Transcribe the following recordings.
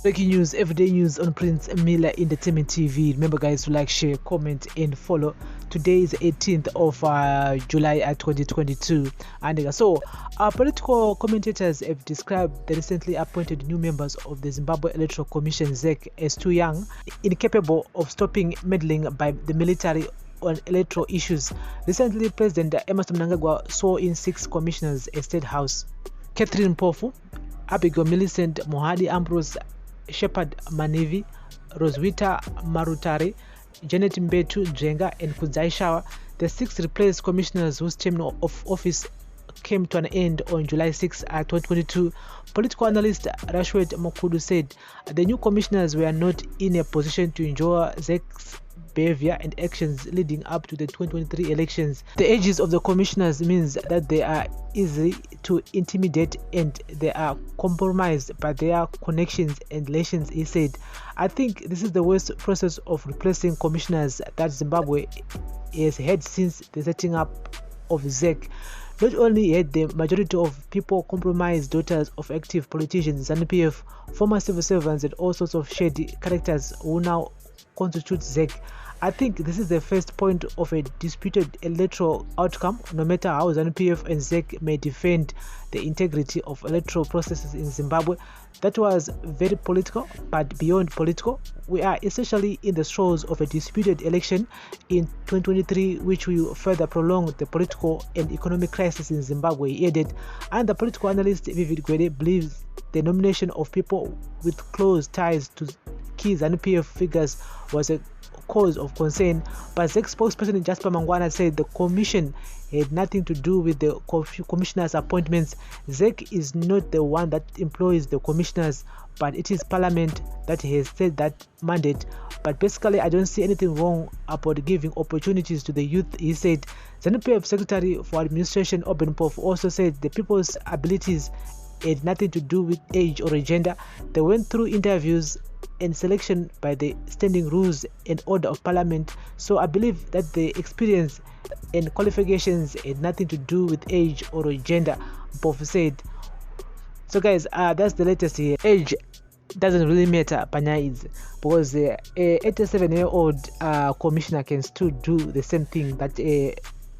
Breaking news, everyday news on Prince Miller Entertainment TV. Remember, guys, to like, share, comment, and follow. Today is the 18th of July 2022. And so, our political commentators have described the recently appointed new members of the Zimbabwe Electoral Commission ZEC as too young, incapable of stopping meddling by the military on electoral issues. Recently, President Emerson Mnangagwa swore in 6 commissioners at State House: Catherine Mpofu, Abigail Millicent Mohadi Ambrose, Shepard Manevi, Roswitha Marutare, Janet Mbetu Drenga, and Kudzai Shawa. The 6 replaced commissioners whose term of office came to an end on July 6, 2022. Political analyst Rashwet Mokudu said the new commissioners were not in a position to enjoy ZEC's behavior and actions leading up to the 2023 elections. The ages of the commissioners means that they are easy to intimidate and they are compromised by their connections and relations, he said. I think this is the worst process of replacing commissioners that Zimbabwe has had since the setting up of ZEC. Not only had the majority of people compromised daughters of active politicians, ZANU-PF, former civil servants, and all sorts of shady characters who now constitute ZEC. I think this is the first point of a disputed electoral outcome, no matter how ZANU-PF and ZEC may defend the integrity of electoral processes in Zimbabwe. That was very political, but beyond political. We are essentially in the throes of a disputed election in 2023, which will further prolong the political and economic crisis in Zimbabwe, he added. And the political analyst Vivid Gwede believes the nomination of people with close ties to key ZANU-PF figures was a cause of concern, but ZEC spokesperson Jasper Mangwana said the commission had nothing to do with the commissioners' appointments. ZEC is not the one that employs the commissioners, but it is Parliament that has set that mandate. But basically, I don't see anything wrong about giving opportunities to the youth, he said. ZANU-PF Secretary for Administration Oben Pof also said the people's abilities had nothing to do with age or gender. They went through interviews and selection by the standing rules and order of Parliament. So I believe that the experience and qualifications had nothing to do with age or gender, Pof said. So guys, that's the latest here. Age doesn't really matter, Panyaids, because a 87-year-old commissioner can still do the same thing that a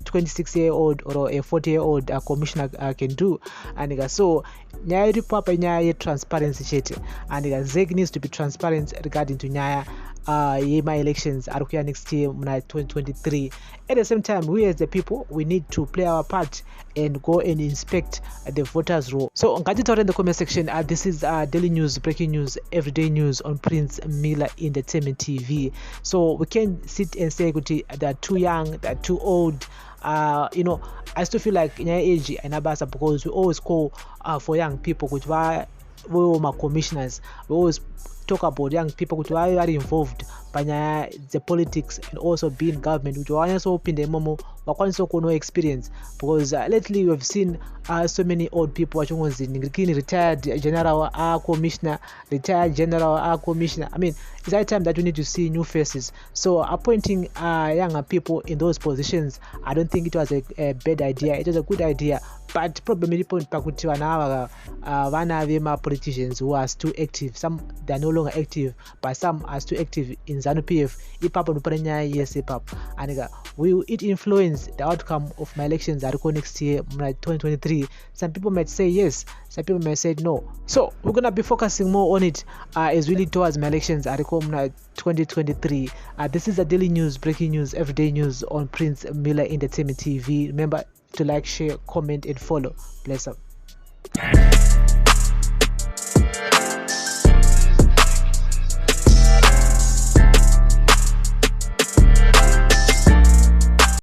26-year-old or a 40-year-old commissioner can do. And so nyaya iripo apa nyaya yetransparency chete, and ZEC needs to be transparent regarding to nyaya yema elections arikuya next year muna 2023. At the same time, we as the people, we need to play our part and go and inspect the voters' roll. So ngati in the comment section, this is daily news, breaking news, everyday news on Prince Miller Entertainment TV. So we can sit and say they're too young, they're too old. I still feel like in our age and abasa, because we always call for young people, which why we are commissioners. We always talk about young people which are involved by the politics and also being government, which are also open the momo no experience, because lately we have seen so many old people retired general commissioner, retired general commissioner. I mean, it's high time that we need to see new faces. So appointing younger people in those positions, I don't think it was a bad idea. It was a good idea. But problem is politicians who are still active. Some they are no longer active, but some are still active in ZANU-PF. And will it influence the outcome of my elections that go next year, 2023? Some people might say yes, some people might say no. So we're gonna be focusing more on it as we lead towards my elections at 2023. This is the daily news, breaking news, everyday news on Prince Miller Entertainment TV. Remember to like, share, comment, and follow. Bless up.